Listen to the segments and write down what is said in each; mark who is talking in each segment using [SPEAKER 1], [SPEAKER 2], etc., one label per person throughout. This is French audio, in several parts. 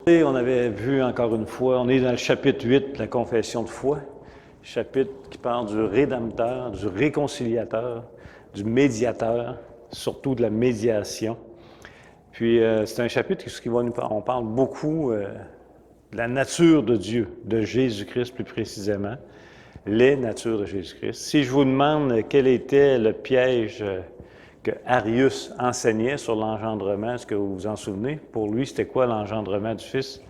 [SPEAKER 1] Et on avait vu encore une fois, on est dans le chapitre 8 de la confession de foi, chapitre qui parle du Rédempteur, du Réconciliateur, du Médiateur, surtout de la médiation. Puis c'est un chapitre qui va on parle beaucoup de la nature de Dieu, de Jésus-Christ plus précisément, les natures de Jésus-Christ. Si je vous demande quel était le piège que Arius enseignait sur l'engendrement, est-ce que vous vous en souvenez? Pour lui, c'était quoi l'engendrement du Fils?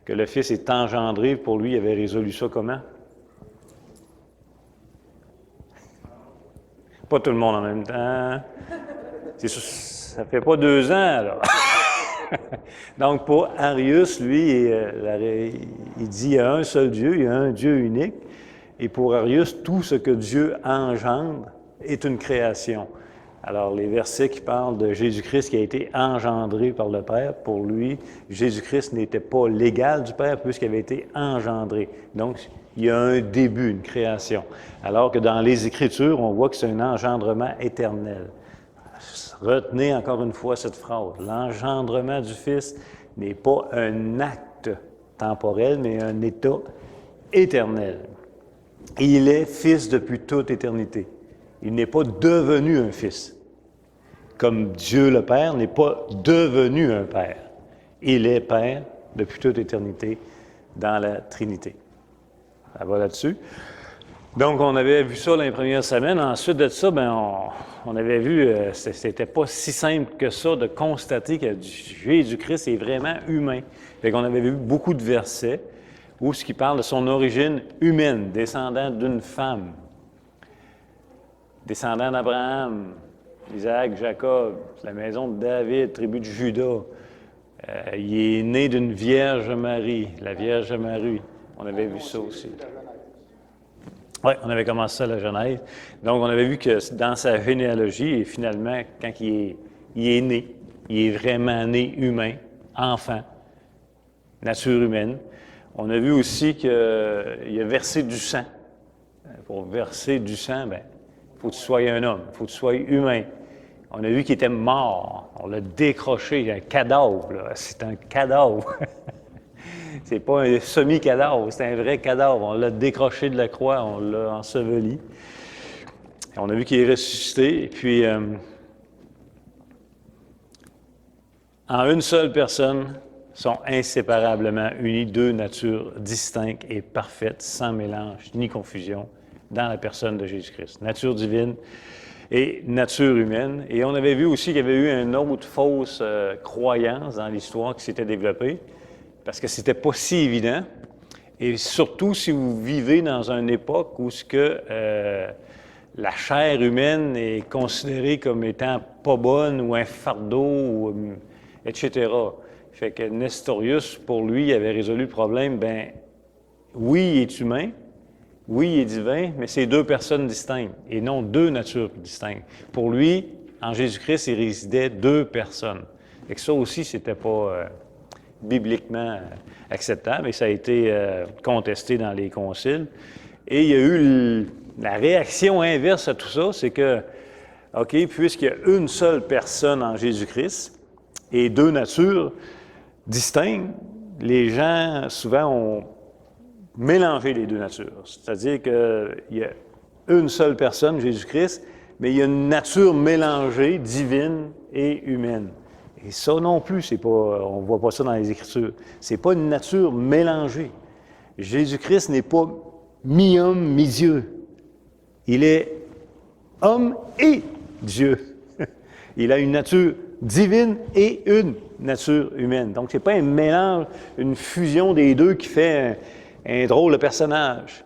[SPEAKER 1] Que le Fils est engendré, pour lui, il avait résolu ça comment? Pas tout le monde en même temps. Ça fait pas 2 ans, alors. Donc, pour Arius, lui, il dit qu'il y a un seul Dieu, il y a un Dieu unique. Et pour Arius, tout ce que Dieu engendre est une création. Alors, les versets qui parlent de Jésus-Christ qui a été engendré par le Père, pour lui, Jésus-Christ n'était pas l'égal du Père puisqu'il avait été engendré. Donc, il y a un début, une création. Alors que dans les Écritures, on voit que c'est un engendrement éternel. Retenez encore une fois cette phrase. L'engendrement du Fils n'est pas un acte temporel, mais un état éternel. Il est Fils depuis toute éternité. Il n'est pas devenu un Fils. Comme Dieu le Père n'est pas devenu un Père. Il est Père depuis toute éternité dans la Trinité. Ça va là-dessus. Donc, on avait vu ça dans les premières semaines. Ensuite de ça, on avait vu, c'était pas si simple que ça de constater que Jésus-Christ est vraiment humain. Fait qu'on avait vu beaucoup de versets où ce qui parle de son origine humaine, descendant d'une femme, descendant d'Abraham, Isaac, Jacob, la maison de David, tribu de Juda. Il est né d'une Vierge Marie, la Vierge Marie. On avait vu ça aussi. Oui, on avait commencé ça à la Genèse. Donc, on avait vu que dans sa généalogie, et finalement, quand il est né, il est vraiment né humain, enfant, nature humaine. On a vu aussi qu'il a versé du sang. Pour verser du sang, il faut que tu sois un homme, il faut que tu sois humain. On a vu qu'il était mort. On l'a décroché, il y a un cadavre, là. C'est un cadavre. C'est pas un semi-cadavre, c'est un vrai cadavre. On l'a décroché de la croix, on l'a enseveli. On a vu qu'il est ressuscité. Et puis, en une seule personne, sont inséparablement unies 2 natures distinctes et parfaites, sans mélange ni confusion, dans la personne de Jésus-Christ. Nature divine et nature humaine. Et on avait vu aussi qu'il y avait eu une autre fausse croyance dans l'histoire qui s'était développée, parce que c'était pas si évident. Et surtout si vous vivez dans une époque où la chair humaine est considérée comme étant pas bonne ou un fardeau, etc. Fait que Nestorius, pour lui, il avait résolu le problème, oui, il est humain, oui, il est divin, mais c'est 2 personnes distinctes, et non 2 natures distinctes. Pour lui, en Jésus-Christ, il résidait 2 personnes. Et que ça aussi, c'était pas bibliquement acceptable, et ça a été contesté dans les conciles. Et il y a eu la réaction inverse à tout ça, c'est que, OK, puisqu'il y a une seule personne en Jésus-Christ et 2 natures distinctes, les gens, souvent, ont mélangé les 2 natures. C'est-à-dire qu'il y a une seule personne, Jésus-Christ, mais il y a une nature mélangée, divine et humaine. Et ça non plus, c'est pas, on ne voit pas ça dans les Écritures. C'est pas une nature mélangée. Jésus-Christ n'est pas mi-homme, mi-Dieu. Il est homme et Dieu. Il a une nature divine et une nature humaine. Donc, ce n'est pas un mélange, une fusion des 2 qui fait un drôle de personnage.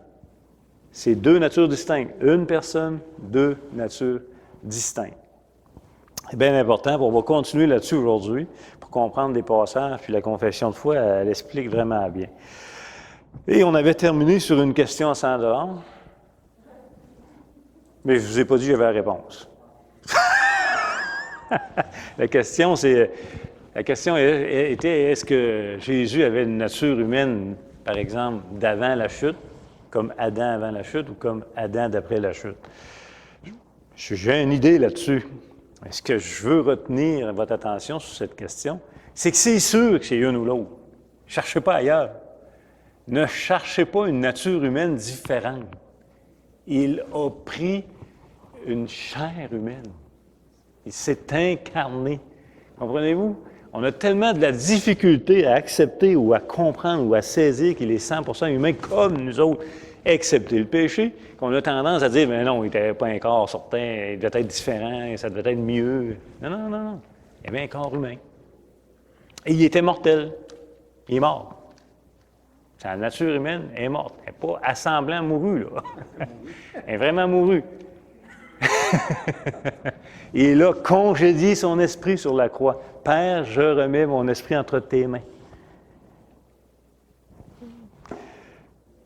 [SPEAKER 1] C'est 2 natures distinctes. Une personne, 2 natures distinctes. C'est bien important. On va continuer là-dessus aujourd'hui pour comprendre des passages. Puis la confession de foi, elle explique vraiment bien. Et on avait terminé sur une question à 100 $. Mais je ne vous ai pas dit que j'avais la réponse. La question était, est-ce que Jésus avait une nature humaine, par exemple, d'avant la chute, comme Adam avant la chute, ou comme Adam d'après la chute? J'ai une idée là-dessus. Mais ce que je veux retenir votre attention sur cette question, c'est que c'est sûr que c'est une ou l'autre. Cherchez pas ailleurs. Ne cherchez pas une nature humaine différente. Il a pris une chair humaine. Il s'est incarné. Comprenez-vous? On a tellement de la difficulté à accepter ou à comprendre ou à saisir qu'il est 100% humain comme nous autres, excepté le péché, qu'on a tendance à dire, mais non, il n'était pas un corps sortant, il devait être différent, ça devait être mieux. Non, non, non, non. Il avait un corps humain. Et il était mortel. Il est mort. Sa nature humaine est morte. Elle n'est pas assemblant mourue, là. Elle est vraiment mourue. Il a congédié son esprit sur la croix. Père, je remets mon esprit entre tes mains.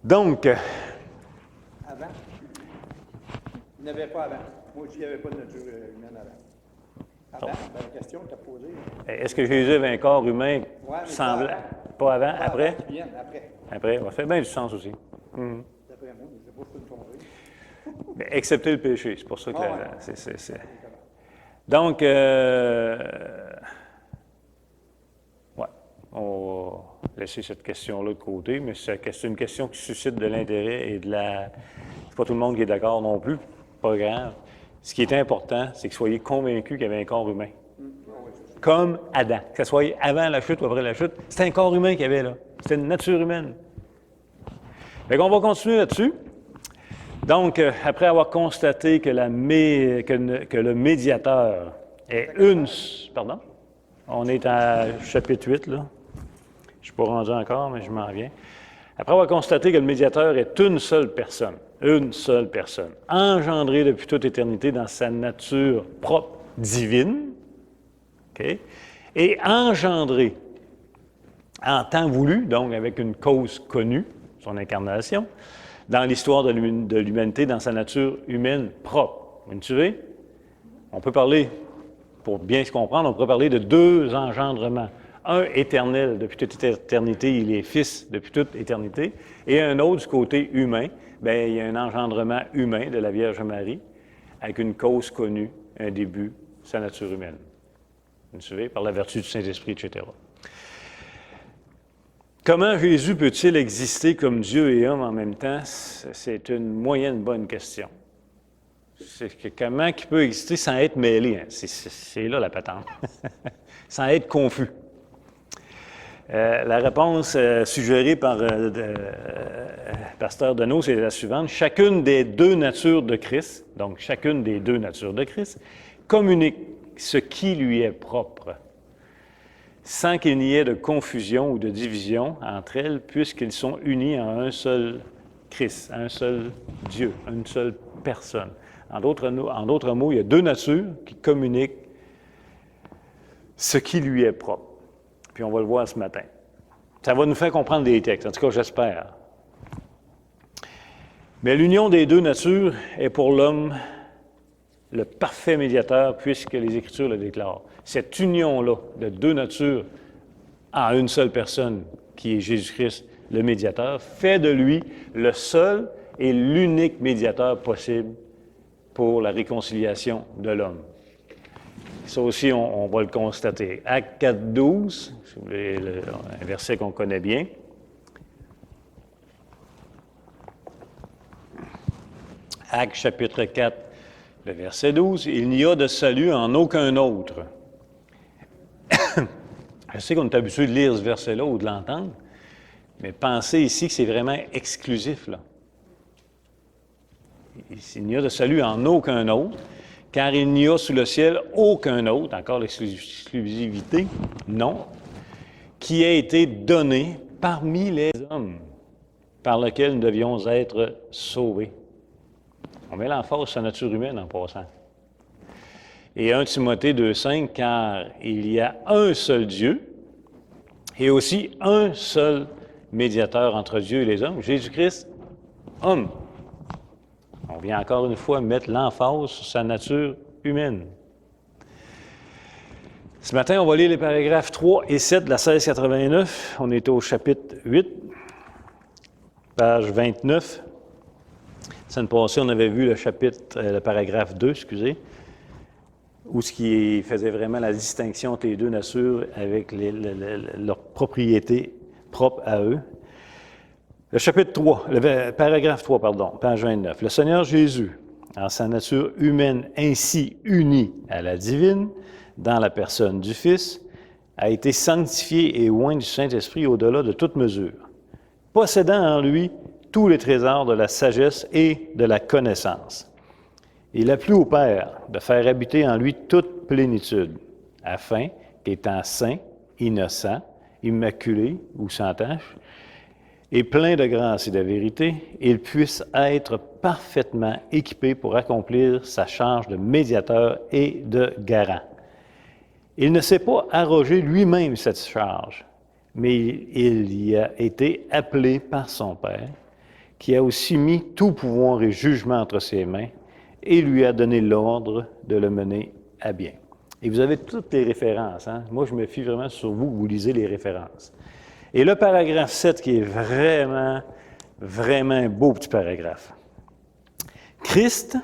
[SPEAKER 1] Donc,
[SPEAKER 2] Avant, il n'y avait pas avant. Moi aussi, il n'y avait pas de nature humaine avant. Avant, la question que tu as posée.
[SPEAKER 1] est-ce que Jésus avait un corps humain semblant? Pas avant, après?
[SPEAKER 2] Avant, qui viennent, après.
[SPEAKER 1] Après, ça fait bien du sens aussi.
[SPEAKER 2] D'après moi, je ne sais pas si tu me tromper.
[SPEAKER 1] Mais excepté le péché, c'est pour ça que c'est. Donc, on va laisser cette question-là de côté, mais c'est une question qui suscite de l'intérêt et de la. C'est pas tout le monde qui est d'accord non plus, pas grave. Ce qui est important, c'est que vous soyez convaincus qu'il y avait un corps humain. Comme Adam, que ce soit avant la chute ou après la chute, c'est un corps humain qu'il y avait là. C'était une nature humaine. Fait qu'on va continuer là-dessus. Donc, après avoir constaté que le médiateur est une... Pardon? On est à chapitre 8, là. Je ne suis pas rendu encore, mais je m'en viens. Après avoir constaté que le médiateur est une seule personne, engendrée depuis toute éternité dans sa nature propre, divine, okay, et engendrée en temps voulu, donc avec une cause connue, son incarnation, dans l'histoire de l'humanité, dans sa nature humaine propre. Vous me suivez? On peut parler, pour bien se comprendre, on pourrait parler de deux engendrements. Un éternel, depuis toute éternité, il est fils depuis toute éternité. Et un autre, du côté humain, bien, il y a un engendrement humain de la Vierge Marie, avec une cause connue, un début, sa nature humaine. Vous me suivez? Par la vertu du Saint-Esprit, etc. Comment Jésus peut-il exister comme Dieu et homme en même temps? C'est une moyenne bonne question. C'est que comment il peut exister sans être mêlé? Hein? C'est là la patente. Sans être confus. La réponse suggérée par Pasteur Deneau, c'est la suivante. Chacune des deux natures de Christ, donc chacune des deux natures de Christ, communique ce qui lui est propre, sans qu'il n'y ait de confusion ou de division entre elles, puisqu'ils sont unis en un seul Christ, un seul Dieu, une seule personne. En d'autres mots, il y a deux natures qui communiquent ce qui lui est propre. Puis on va le voir ce matin. Ça va nous faire comprendre des textes, en tout cas j'espère. Mais l'union des deux natures est pour l'homme le parfait médiateur, puisque les Écritures le déclarent. Cette union-là de deux natures en une seule personne, qui est Jésus-Christ, le médiateur, fait de lui le seul et l'unique médiateur possible pour la réconciliation de l'homme. Ça aussi, on va le constater. Actes 4, 12, si vous voulez, un verset qu'on connaît bien. Actes chapitre 4, le verset 12. « Il n'y a de salut en aucun autre. » Je sais qu'on est habitué de lire ce verset-là ou de l'entendre, mais pensez ici que c'est vraiment exclusif, là. Il n'y a de salut en aucun autre, car il n'y a sous le ciel aucun autre, encore l'exclusivité, non, qui ait été donné parmi les hommes, par lequel nous devions être sauvés. On met l'emphase sur la nature humaine en passant. Et 1 Timothée 2,5, car il y a un seul Dieu et aussi un seul médiateur entre Dieu et les hommes, Jésus-Christ, homme. On vient encore une fois mettre l'emphase sur sa nature humaine. Ce matin, on va lire les paragraphes 3 et 7 de la 1689. On est au chapitre 8, page 29. La semaine passée, on avait vu le paragraphe 2, où ce qui faisait vraiment la distinction entre les deux natures avec leurs propriétés propre à eux. Le chapitre 3, le paragraphe 3, pardon, page 29. Le Seigneur Jésus, en sa nature humaine ainsi unie à la divine, dans la personne du Fils, a été sanctifié et oint du Saint-Esprit au-delà de toute mesure, possédant en lui tous les trésors de la sagesse et de la connaissance. Il a plu au Père de faire habiter en lui toute plénitude, afin qu'étant saint, innocent, immaculé ou sans tache, et plein de grâce et de vérité, il puisse être parfaitement équipé pour accomplir sa charge de médiateur et de garant. Il ne s'est pas arrogé lui-même cette charge, mais il y a été appelé par son Père, qui a aussi mis tout pouvoir et jugement entre ses mains, et lui a donné l'ordre de le mener à bien. Et vous avez toutes les références. Hein? Moi, je me fie vraiment sur vous, que vous lisez les références. Et le paragraphe 7, qui est vraiment, vraiment un beau petit paragraphe. Christ,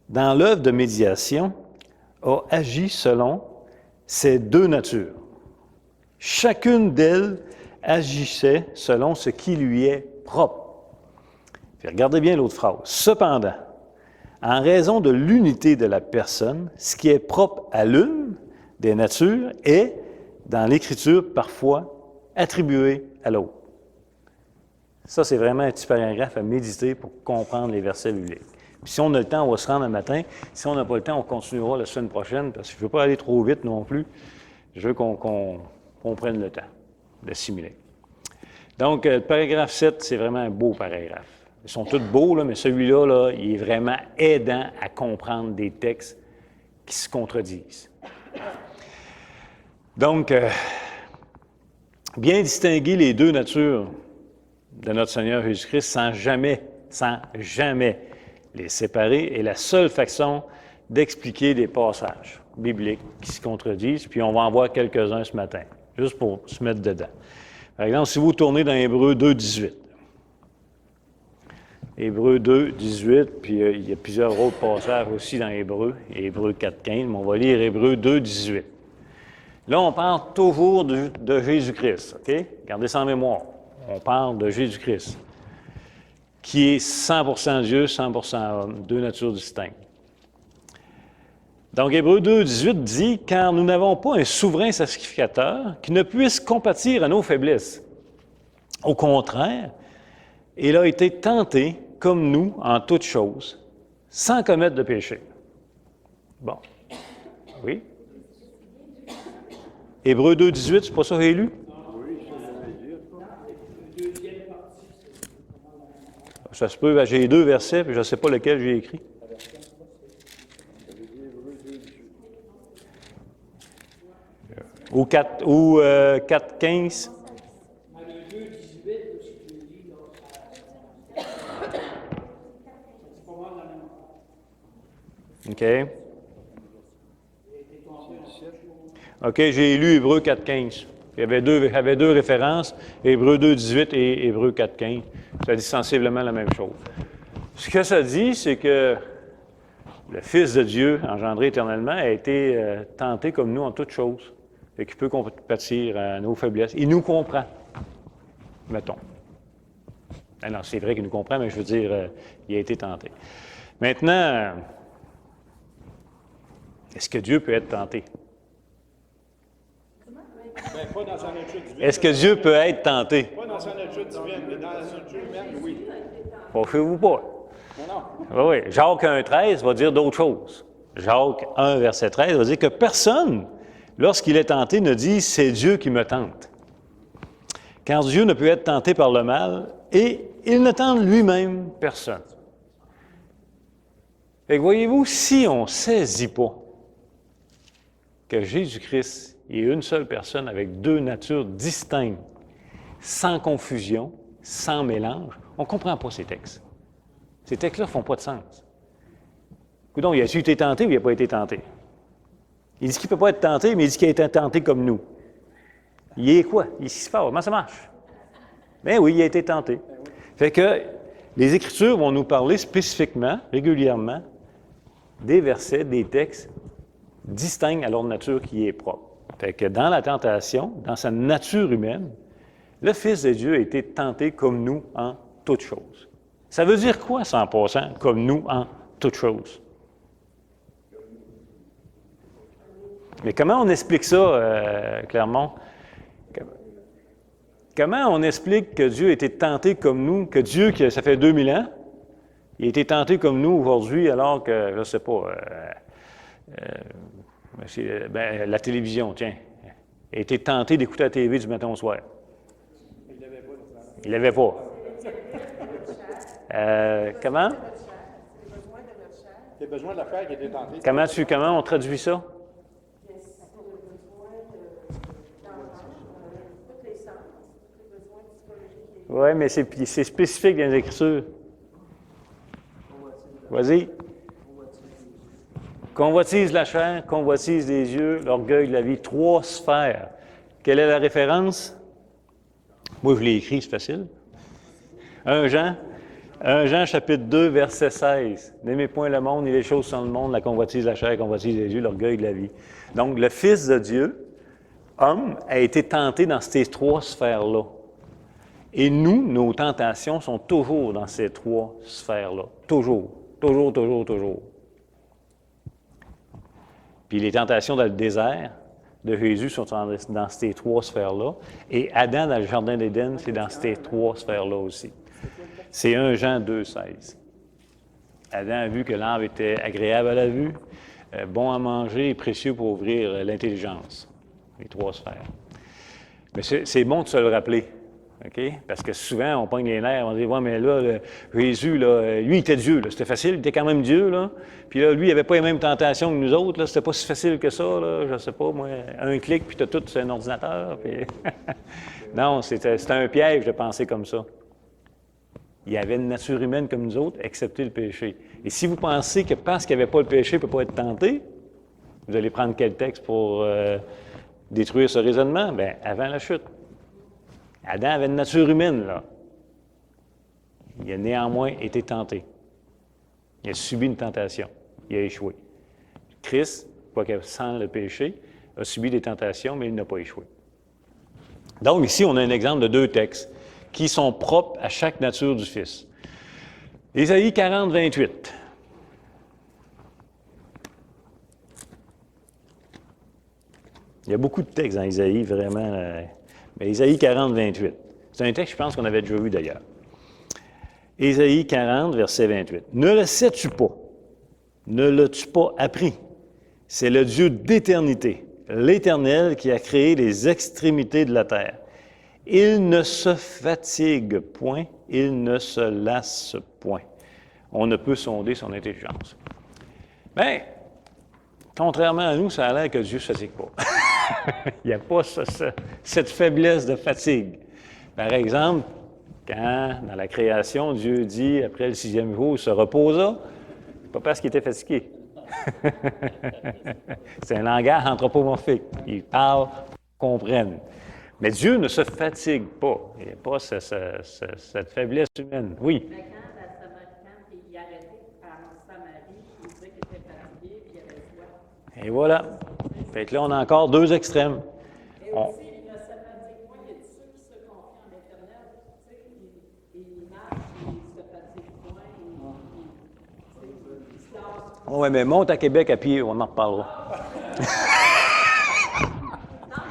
[SPEAKER 1] dans l'œuvre de médiation, a agi selon ces deux natures. Chacune d'elles agissait selon ce qui lui est propre. Puis regardez bien l'autre phrase. Cependant, en raison de l'unité de la personne, ce qui est propre à l'une des natures est, dans l'Écriture, parfois attribué à l'autre. Ça, c'est vraiment un petit paragraphe à méditer pour comprendre les versets bibliques. Puis si on a le temps, on va se rendre un matin. Si on n'a pas le temps, on continuera la semaine prochaine, parce que je ne veux pas aller trop vite non plus. Je veux qu'on prenne le temps d'assimiler. Donc, le paragraphe 7, c'est vraiment un beau paragraphe. Ils sont tous beaux, là, mais celui-là, là, il est vraiment aidant à comprendre des textes qui se contredisent. Donc, bien distinguer les deux natures de notre Seigneur Jésus-Christ sans jamais les séparer est la seule façon d'expliquer des passages bibliques qui se contredisent, puis on va en voir quelques-uns ce matin, juste pour se mettre dedans. Par exemple, si vous tournez dans Hébreux 2, 18. Hébreux 2, 18, puis il y a plusieurs autres passages aussi dans Hébreux, Hébreux 4, 15, mais on va lire Hébreux 2, 18. Là, on parle toujours de Jésus-Christ, OK? Gardez ça en mémoire. On parle de Jésus-Christ, qui est 100% Dieu, 100% homme, deux natures distinctes. Donc, Hébreux 2, 18 dit « Car nous n'avons pas un souverain sacrificateur qui ne puisse compatir à nos faiblesses. Au contraire, il a été tenté comme nous en toutes choses, sans commettre de péché. » Bon. Oui? Hébreux 2, 18, c'est pas ça qu'il est lu? Ça se peut, j'ai deux versets, puis je ne sais pas lequel j'ai écrit. Ou 4, 15. OK. OK, j'ai lu Hébreux 4, 15. Il y avait deux références, Hébreux 2, 18 et Hébreux 4, 15. Ça dit sensiblement la même chose. Ce que ça dit, c'est que le Fils de Dieu, engendré éternellement, a été tenté comme nous en toutes choses, et qu'il peut compatir à nos faiblesses. Il nous comprend, mettons. Alors, c'est vrai qu'il nous comprend, mais je veux dire, il a été tenté. Maintenant, est-ce que Dieu peut être tenté?
[SPEAKER 2] Ben, pas dans sa nature divine.
[SPEAKER 1] Est-ce que Dieu peut être tenté?
[SPEAKER 2] Pas dans sa nature divine, mais dans la nature humaine, oui.
[SPEAKER 1] Fâchez-vous pas.
[SPEAKER 2] Non.
[SPEAKER 1] Oui, oui. Jacques 1,13 va dire d'autres choses. Jacques 1, verset 13 va dire que personne, lorsqu'il est tenté, ne dit « c'est Dieu qui me tente ». Car Dieu ne peut être tenté par le mal et il ne tente lui-même personne. Fait que voyez-vous, si on ne saisit pas que Jésus-Christ est une seule personne avec deux natures distinctes, sans confusion, sans mélange, on ne comprend pas ces textes. Ces textes-là ne font pas de sens. Coudonc, il a-t-il été tenté ou il n'a pas été tenté? Il dit qu'il ne peut pas être tenté, mais il dit qu'il a été tenté comme nous. Il est quoi? Il se passe. Comment ça marche? Bien oui, il a été tenté. Fait que les Écritures vont nous parler spécifiquement, régulièrement, des versets, des textes distincts à leur nature qui est propre. Fait que dans la tentation, dans sa nature humaine, Le Fils de Dieu a été tenté comme nous en toutes choses. Ça veut dire quoi, ça, en passant, comme nous en toutes choses? Mais comment on explique ça, Clermont? Comment on explique que Dieu a été tenté comme nous, que Dieu, ça fait 2000 ans, il a été tenté comme nous aujourd'hui, alors que, je ne sais pas, la télévision, tiens, a été tenté d'écouter la TV du matin au soir. Il ne l'avait pas. Comment?
[SPEAKER 2] C'est le besoin de la chair qui a été tenté.
[SPEAKER 1] Comment on traduit ça? Oui, mais c'est spécifique dans les Écritures. Vas-y. Convoitise la chair, convoitise les yeux, l'orgueil de la vie. 3 sphères. Quelle est la référence? Moi, je l'ai écrit, c'est facile. 1 Jean, chapitre 2, verset 16. N'aimez point le monde ni les choses sans le monde, la convoitise de la chair, convoitise les yeux, l'orgueil de la vie. Donc, le Fils de Dieu, homme, a été tenté dans ces 3 sphères-là. Et nous, nos tentations sont toujours dans ces 3 sphères-là. Toujours. Toujours, toujours, toujours. Puis les tentations dans le désert de Jésus sont dans ces 3 sphères-là. Et Adam, dans le Jardin d'Éden, c'est dans ces 3 sphères-là aussi. C'est 1 Jean 2, 16. Adam a vu que l'arbre était agréable à la vue, bon à manger et précieux pour ouvrir l'intelligence. Les 3 sphères. Mais c'est bon de se le rappeler. OK? Parce que souvent, on pogne les nerfs, on dit, ouais, mais là, Jésus, là, lui, il était Dieu, là, c'était facile, il était quand même Dieu, là. Puis là, lui, il n'avait pas les mêmes tentations que nous autres, là, c'était pas si facile que ça, là, je sais pas, moi, un clic, puis tu as tout sur un ordinateur, puis... Non, c'était un piège de penser comme ça. Il y avait une nature humaine comme nous autres, excepté le péché. Et si vous pensez que parce qu'il n'y avait pas le péché, il ne peut pas être tenté, vous allez prendre quel texte pour détruire ce raisonnement? Bien, avant la chute. Adam avait une nature humaine, là. Il a néanmoins été tenté. Il a subi une tentation. Il a échoué. Christ, quoique sans le péché, a subi des tentations, mais il n'a pas échoué. Donc, ici, on a un exemple de 2 textes qui sont propres à chaque nature du Fils. Ésaïe 40, 28. Il y a beaucoup de textes dans Ésaïe, vraiment. Mais Ésaïe 40, 28. C'est un texte, je pense, qu'on avait déjà vu d'ailleurs. Ésaïe 40, verset 28. « Ne le sais-tu pas? Ne l'as-tu pas appris? C'est le Dieu d'éternité, l'Éternel qui a créé les extrémités de la terre. Il ne se fatigue point, il ne se lasse point. On ne peut sonder son intelligence. » Bien, contrairement à nous, ça a l'air que Dieu ne se fatigue pas. Il n'y a pas cette faiblesse de fatigue. Par exemple, quand, dans la création, Dieu dit, après le 6e jour, il se reposa, c'est pas parce qu'il était fatigué. C'est un langage anthropomorphique. Il parle, comprenne. Mais Dieu ne se fatigue pas. Il n'y a pas cette faiblesse humaine. Oui.
[SPEAKER 3] Mais quand la Samaritaine, il arrêtait en Samarie, il disait qu'il était fatigué, puis il avait soif.
[SPEAKER 1] Et voilà. Fait que là, on a encore 2 extrêmes.
[SPEAKER 3] Et aussi, le fatigue point, il y a ceux qui se confient en l'Éternel, tu sais, ils marchent, ils se fatiguent point, ils se lassent.
[SPEAKER 1] Oui, mais monte à Québec à pied, on en reparlera.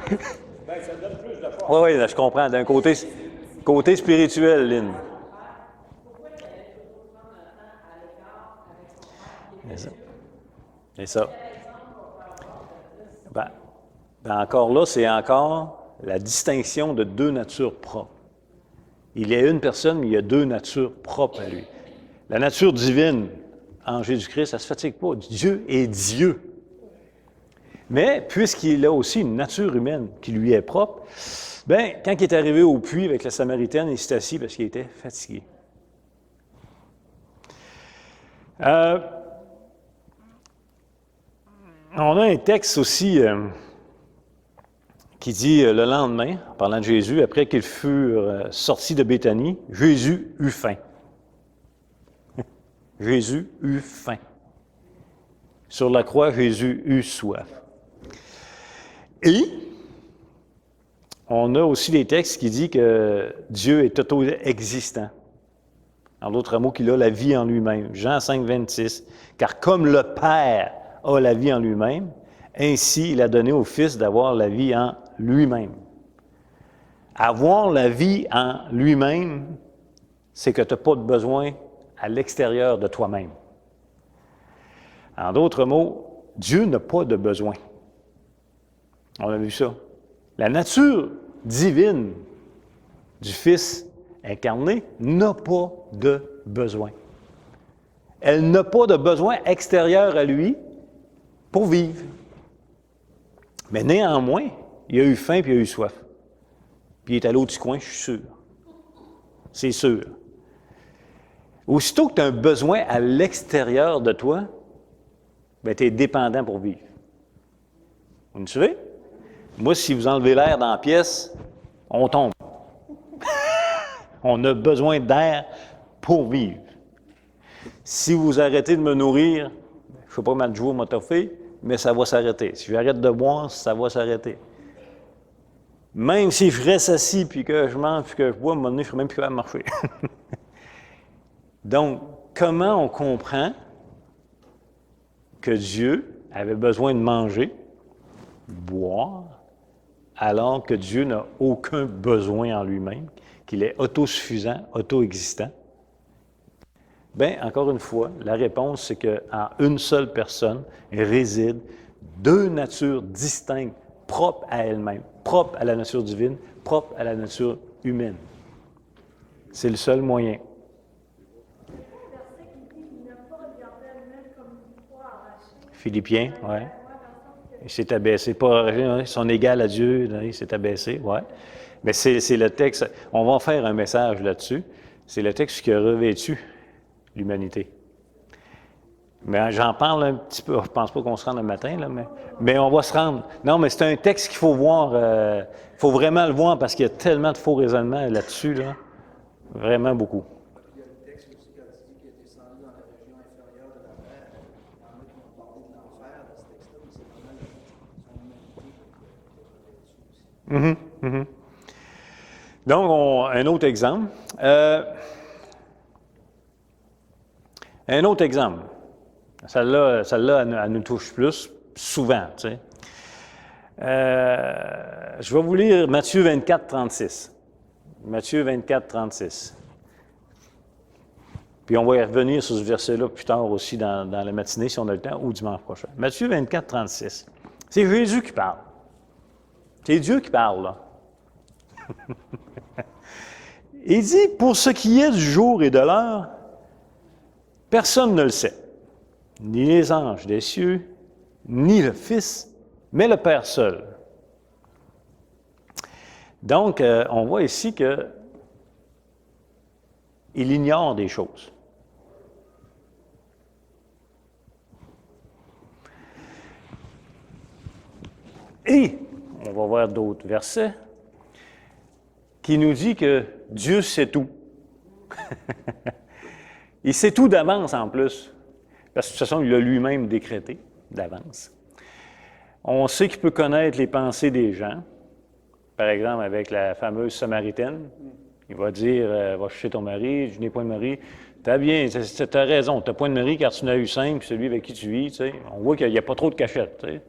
[SPEAKER 2] Bien, ça donne plus de force.
[SPEAKER 1] Oui, là, je comprends. D'un côté spirituel, Lynn. C'est ça. C'est ça. Ben encore là, c'est encore la distinction de 2 natures propres. Il y a une personne, mais il y a 2 natures propres à lui. La nature divine en Jésus-Christ, ça ne se fatigue pas. Dieu est Dieu. Mais puisqu'il a aussi une nature humaine qui lui est propre, bien, quand il est arrivé au puits avec la Samaritaine, il s'est assis parce qu'il était fatigué. On a un texte aussi qui dit le lendemain, en parlant de Jésus, après qu'ils furent sortis de Béthanie, Jésus eut faim. Jésus eut faim. Sur la croix, Jésus eut soif. Et On a aussi des textes qui disent que Dieu est auto-existant. En d'autres mots, qu'il a la vie en lui-même. Jean 5, 26. Car comme le Père a la vie en lui-même, ainsi il a donné au Fils d'avoir la vie en lui-même. Avoir la vie en lui-même, c'est que tu n'as pas de besoin à l'extérieur de toi-même. En d'autres mots, Dieu n'a pas de besoin. On a vu ça. La nature divine du Fils incarné n'a pas de besoin. Elle n'a pas de besoin extérieur à lui pour vivre. Mais néanmoins, il a eu faim puis il a eu soif. Puis il est allé au petit coin, je suis sûr. C'est sûr. Aussitôt que tu as un besoin à l'extérieur de toi, bien, tu es dépendant pour vivre. Vous me suivez? Moi, si vous enlevez l'air dans la pièce, on tombe. On a besoin d'air pour vivre. Si vous arrêtez de me nourrir, je ne sais pas comment de jours m'a toffé, mais ça va s'arrêter. Si j'arrête de boire, ça va s'arrêter. Même si je reste assis, puis que je mange, puis que je bois, à un moment donné, je ne serai même plus capable de marcher. Donc, comment on comprend que Dieu avait besoin de manger, boire, alors que Dieu n'a aucun besoin en lui-même, qu'il est autosuffisant, auto-existant? Bien, encore une fois, la réponse, c'est qu'en une seule personne résident deux natures distinctes, propres à elles-mêmes, propres à la nature divine, propres à la nature humaine. C'est le seul moyen. Philippiens, oui. Il s'est abaissé, pas, ils sont égaux à Dieu, il s'est abaissé, oui. Mais c'est le texte, on va faire un message là-dessus, c'est le texte qui a revêtu l'humanité. Mais j'en parle un petit peu, je ne pense pas qu'on se rende le matin, là, mais on va se rendre. Non, mais c'est un texte qu'il faut voir, il faut vraiment le voir parce qu'il y a tellement de faux raisonnements là-dessus, là. Vraiment beaucoup.
[SPEAKER 4] Il y a le texte aussi quand il dit qu'il est descendu dans la région inférieure de la terre. Il y en a qui ont parlé de l'enfer dans ce texte-là, mais c'est vraiment son humanité qui est là-dessus aussi.
[SPEAKER 1] Donc, un autre exemple. Un autre exemple. Celle-là, elle nous touche plus, souvent, tu sais. Je vais vous lire Matthieu 24, 36. Matthieu 24, 36. Puis on va y revenir sur ce verset-là plus tard aussi dans la matinée, si on a le temps, ou dimanche prochain. Matthieu 24, 36. C'est Jésus qui parle. C'est Dieu qui parle, là. Il dit, pour ce qui est du jour et de l'heure, personne ne le sait, ni les anges des cieux, ni le Fils, mais le Père seul. Donc, on voit ici qu'il ignore des choses. Et, on va voir d'autres versets, qui nous dit que Dieu sait tout. Il sait tout d'avance en plus, parce que de toute façon, il l'a lui-même décrété d'avance. On sait qu'il peut connaître les pensées des gens. Par exemple, avec la fameuse Samaritaine, il va dire, va chercher ton mari, je n'ai point de mari. T'as bien, t'as raison, t'as point de mari car tu n'as eu 5, puis celui avec qui tu vis, tu sais. On voit qu'il n'y a pas trop de cachette, tu sais.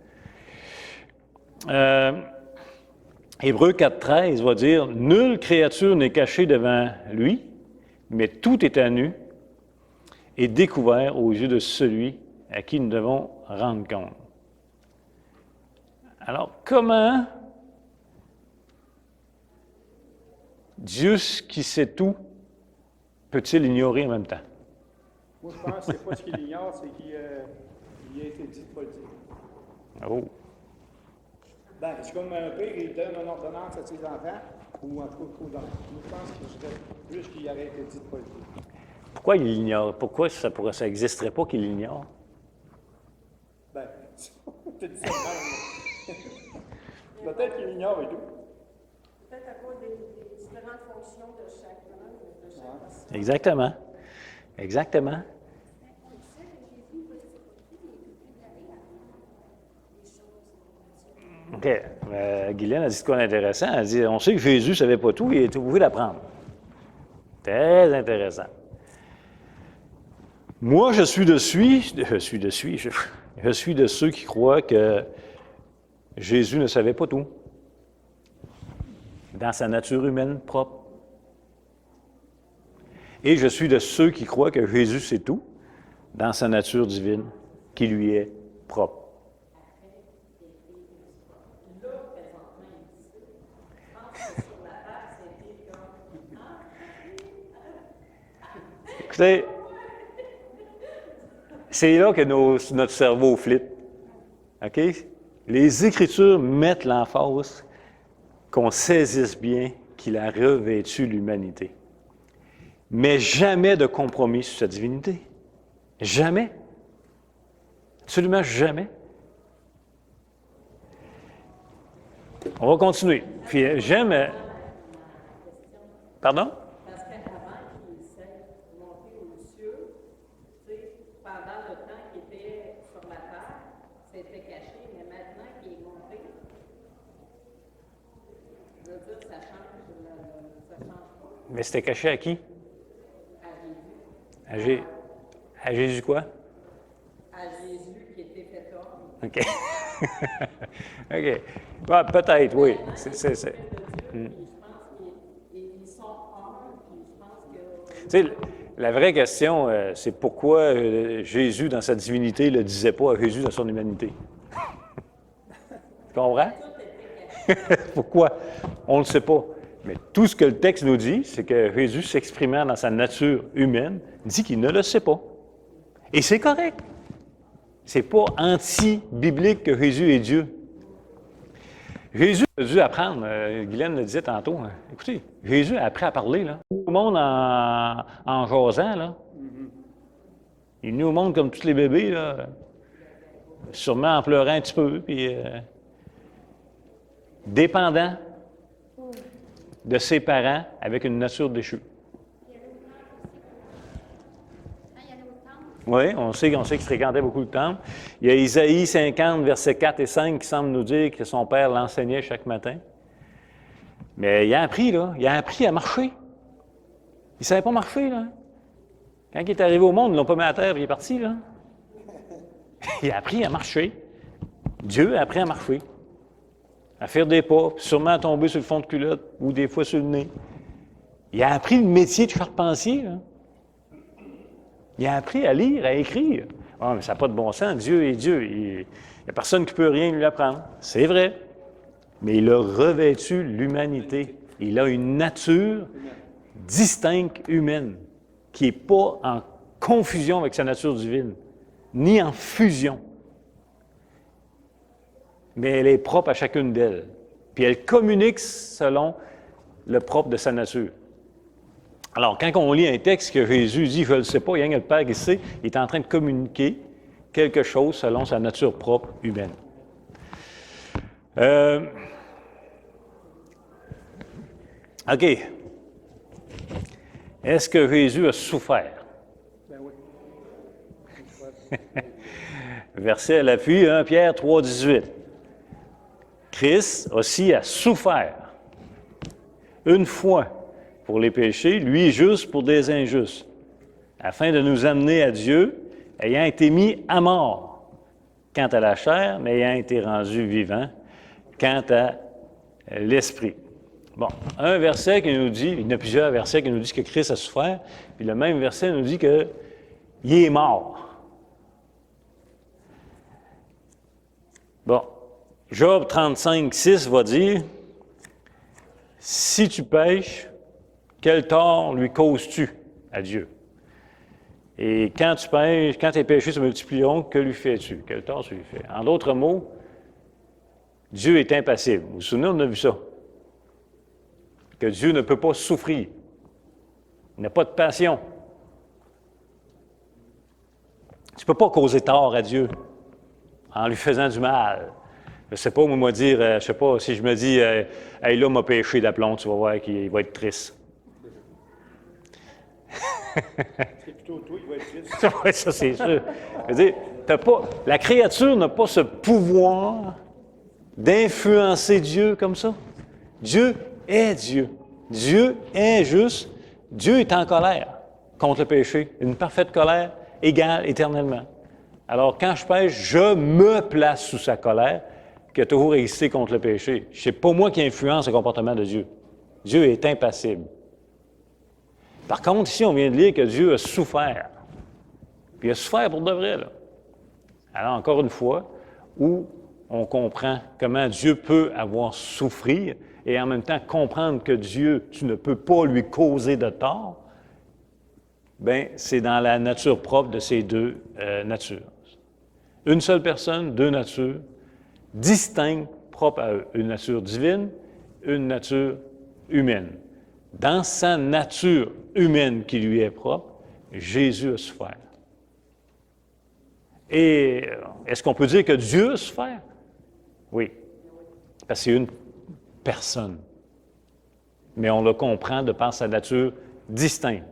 [SPEAKER 1] Hébreux 4.13 va dire, nulle créature n'est cachée devant lui, mais tout est à nu et découvert aux yeux de celui à qui nous devons rendre compte. Alors, comment Dieu, qui sait tout, peut-il ignorer en même temps?
[SPEAKER 2] Moi, je pense que c'est pas ce qu'il ignore, c'est qu'il a été dit de ne pas le dire.
[SPEAKER 1] Oh!
[SPEAKER 2] Ben, c'est comme un père, il donne une ordonnance à ses enfants, ou en tout cas, moi, je pense que je dirais plus qu'il aurait été dit de ne pas le dire.
[SPEAKER 1] Pourquoi il l'ignore? Pourquoi ça n'existerait pas qu'il l'ignore?
[SPEAKER 2] Ben, tu dit ça de même. Peut-être qu'il ignore et tout.
[SPEAKER 3] Peut-être à cause des différentes fonctions de chacun, de chaque personne.
[SPEAKER 1] Exactement. Exactement.
[SPEAKER 5] On le sait, Jésus va se retrouver et tout préparer à voir les choses.
[SPEAKER 1] OK. Guylaine a dit quoi d'intéressant? Elle a dit, on sait que Jésus ne savait pas tout, il est obligé d'apprendre. Très intéressant. Moi, je suis de ceux qui croient que Jésus ne savait pas tout dans sa nature humaine propre. Et je suis de ceux qui croient que Jésus sait tout dans sa nature divine qui lui est propre. Écoutez, c'est là que notre cerveau flippe. OK? Les Écritures mettent l'emphase qu'on saisisse bien qu'il a revêtu l'humanité. Mais jamais de compromis sur sa divinité. Jamais. Absolument jamais. On va continuer. Puis j'aime... Pardon?
[SPEAKER 3] Parce qu'avant qu'il s'est monté aux cieux, tu sais, pendant le temps qu'il était sur la terre, c'était caché, mais maintenant qu'il est monté, je veux dire, ça change pas.
[SPEAKER 1] Mais c'était caché à qui?
[SPEAKER 3] À Jésus.
[SPEAKER 1] À Jésus quoi?
[SPEAKER 3] À Jésus qui était fait homme.
[SPEAKER 1] OK. OK. Bon, peut-être, oui. C'est.
[SPEAKER 3] Je pense qu'ils sont hommes, puis je pense que...
[SPEAKER 1] Tu sais, la vraie question, c'est pourquoi Jésus, dans sa divinité, ne le disait pas à Jésus dans son humanité. Tu comprends? Pourquoi? On ne le sait pas. Mais tout ce que le texte nous dit, c'est que Jésus, s'exprimant dans sa nature humaine, dit qu'il ne le sait pas. Et c'est correct. C'est pas anti-biblique que Jésus est Dieu. Jésus a dû apprendre, Guylaine le disait tantôt, hein. Écoutez, Jésus a appris à parler, là. Tout le monde en jasant, là. Il est venu au monde comme tous les bébés, là. Sûrement en pleurant un petit peu, puis dépendant de ses parents avec une nature déchue. Oui, on sait qu'il fréquentait beaucoup le temple. Il y a Isaïe 50, versets 4 et 5 qui semble nous dire que son père l'enseignait chaque matin. Mais il a appris, là. Il a appris à marcher. Il ne savait pas marcher, là. Quand il est arrivé au monde, ils ne l'ont pas mis à terre et il est parti, là. Il a appris à marcher. Dieu a appris à marcher. À faire des pas, puis sûrement à tomber sur le fond de culotte ou des fois sur le nez. Il a appris le métier de charpentier, là. Il a appris à lire, à écrire. Ah, mais ça n'a pas de bon sens. Dieu est Dieu. Il n'y a personne qui peut rien lui apprendre. C'est vrai. Mais il a revêtu l'humanité. Il a une nature distincte humaine qui n'est pas en confusion avec sa nature divine, ni en fusion. Mais elle est propre à chacune d'elles. Puis elle communique selon le propre de sa nature. Alors, quand on lit un texte que Jésus dit « je ne le sais pas », il y a un le Père qui sait, il est en train de communiquer quelque chose selon sa nature propre humaine. OK. Est-ce que Jésus a souffert?
[SPEAKER 2] Ben oui.
[SPEAKER 1] Verset à l'appui, 1 Pierre 3, 18. Christ aussi a souffert une fois pour les péchés, lui juste pour des injustes, afin de nous amener à Dieu, ayant été mis à mort quant à la chair, mais ayant été rendu vivant quant à l'esprit. Bon, un verset qui nous dit, il y en a plusieurs versets qui nous disent que Christ a souffert, puis le même verset nous dit qu'il est mort. Bon, Job 35, 6 va dire, « Si tu pêches, quel tort lui causes-tu à Dieu? Et quand tu pêches, quand tes péchés se multiplieront, que lui fais-tu? Quel tort tu lui fais? » En d'autres mots, Dieu est impassible. Vous vous souvenez, on a vu ça. Que Dieu ne peut pas souffrir. Il n'a pas de passion. Tu ne peux pas causer tort à Dieu en lui faisant du mal. Je ne sais pas, moi, dire, je ne sais pas, si je me dis, « Hey, là, m'a péché d'aplomb, tu vas voir qu'il va être triste. »
[SPEAKER 2] C'est plutôt toi qui va être triste.
[SPEAKER 1] Oui, ça, c'est sûr. Je veux dire, la créature n'a pas ce pouvoir d'influencer Dieu comme ça? Dieu est Dieu. Dieu est juste. Dieu est en colère contre le péché. Une parfaite colère égale éternellement. Alors, quand je pêche, je me place sous sa colère qui a toujours existé contre le péché. Ce n'est pas moi qui influence le comportement de Dieu. Dieu est impassible. Par contre, ici, on vient de lire que Dieu a souffert. Puis il a souffert pour de vrai, là. Alors, encore une fois, où on comprend comment Dieu peut avoir souffrir et en même temps comprendre que Dieu, tu ne peux pas lui causer de tort, bien, c'est dans la nature propre de ces deux natures. Une seule personne, deux natures, distinctes, propres à eux. Une nature divine, une nature humaine. Dans sa nature humaine qui lui est propre, Jésus a souffert. Et est-ce qu'on peut dire que Dieu a souffert? Oui, parce que c'est une personne. Mais on le comprend de par sa nature distincte.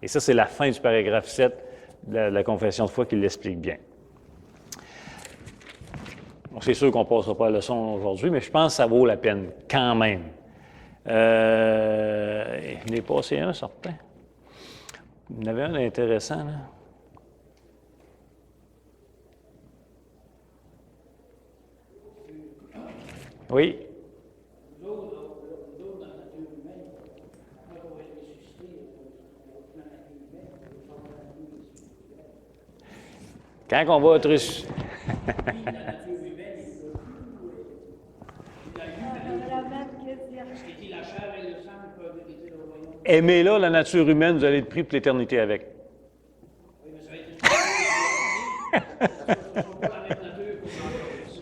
[SPEAKER 1] Et ça, c'est la fin du paragraphe 7 de la confession de foi qui l'explique bien. Bon, c'est sûr qu'on ne passera pas la leçon aujourd'hui, mais je pense que ça vaut la peine quand même. Il est passé un certain. Il y en avait un intéressant, là. Oui. Quand on va être ressuscité. Aimez-la, la nature humaine, vous allez être pris pour l'éternité avec.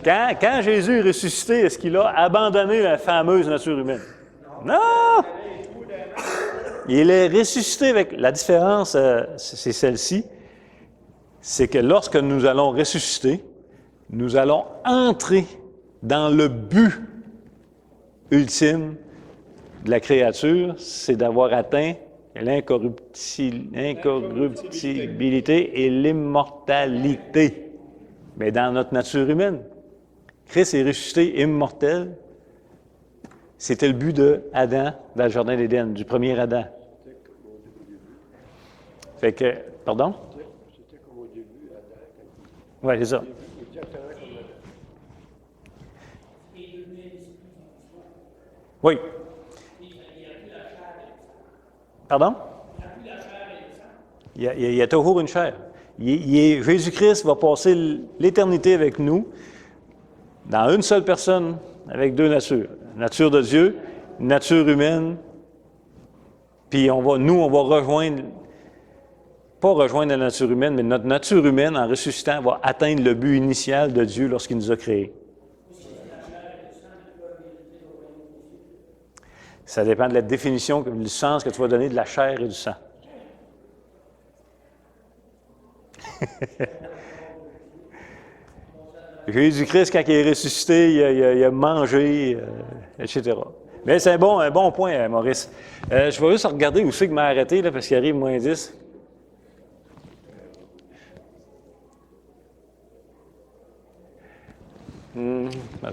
[SPEAKER 1] Quand Jésus est ressuscité, est-ce qu'il a abandonné la fameuse nature humaine? Non! Il est ressuscité avec... La différence, c'est celle-ci, c'est que lorsque nous allons ressusciter, nous allons entrer dans le but ultime de la créature, c'est d'avoir atteint l'incorruptibilité et l'immortalité. Mais dans notre nature humaine, Christ est ressuscité immortel. C'était le but d'Adam dans le Jardin d'Éden, du premier Adam. Fait que, pardon?
[SPEAKER 5] C'était comme au début, Adam.
[SPEAKER 1] Oui, c'est ça.
[SPEAKER 5] Exactement comme Adam.
[SPEAKER 1] Oui. Pardon? Il y a toujours une chair. Jésus-Christ va passer l'éternité avec nous dans une seule personne avec deux natures. Nature de Dieu, nature humaine. Puis on va rejoindre, pas rejoindre la nature humaine, mais notre nature humaine, en ressuscitant, va atteindre le but initial de Dieu lorsqu'il nous a créés. Ça dépend de la définition, du sens que tu vas donner de la chair et du sang. Jésus-Christ, quand il est ressuscité, il a mangé, etc. Mais c'est un bon point, Maurice. Je vais juste regarder où c'est que m'a arrêté, là, parce qu'il arrive moins 10.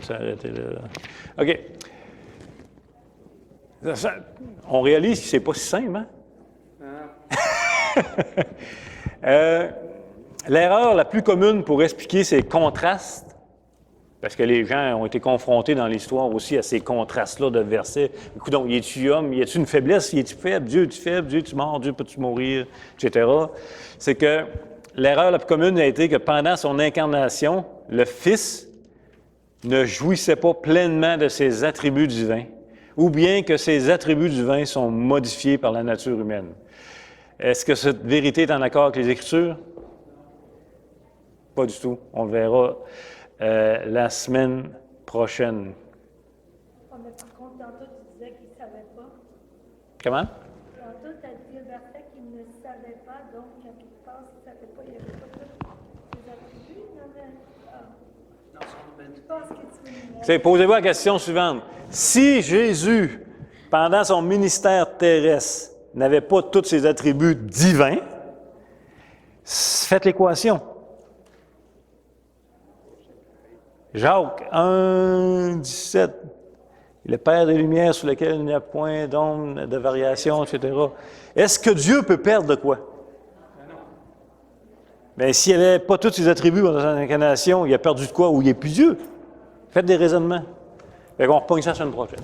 [SPEAKER 1] Ça arrêté là. OK. On réalise que c'est pas si simple, hein? L'erreur la plus commune pour expliquer ces contrastes, parce que les gens ont été confrontés dans l'histoire aussi à ces contrastes-là de versets. Écoute, donc, y es-tu homme? Y a-tu une faiblesse? Y es-tu faible? Dieu est-tu faible? Dieu est-tu mort? Dieu peut-tu mourir? Etc. C'est que l'erreur la plus commune a été que pendant son incarnation, le Fils ne jouissait pas pleinement de ses attributs divins, ou bien que ces attributs divins sont modifiés par la nature humaine. Est-ce que cette vérité est en accord avec les Écritures? Pas du tout. On le verra la semaine prochaine.
[SPEAKER 6] Mais par contre, tantôt, tu disais qu'il ne savait pas.
[SPEAKER 1] Comment?
[SPEAKER 6] Tantôt, tu as dit le verset qu'il ne savait pas, donc quand il pense qu'il ne savait pas, il n'y avait pas tous ses attributs. Il y en a...
[SPEAKER 4] Dans son humanité.
[SPEAKER 6] Je pense que tu veux
[SPEAKER 1] C'est, posez-vous la question suivante. Si Jésus, pendant son ministère terrestre, n'avait pas tous ses attributs divins, faites l'équation. Jacques 1, 17. Le Père des Lumières sur lequel il n'y a point d'ombre de variation, etc. Est-ce que Dieu peut perdre de quoi? Bien, s'il n'avait pas tous ses attributs dans son incarnation, il a perdu de quoi? Ou il n'est plus Dieu? Faites des raisonnements. Fait qu'on repogne ça la semaine prochaine.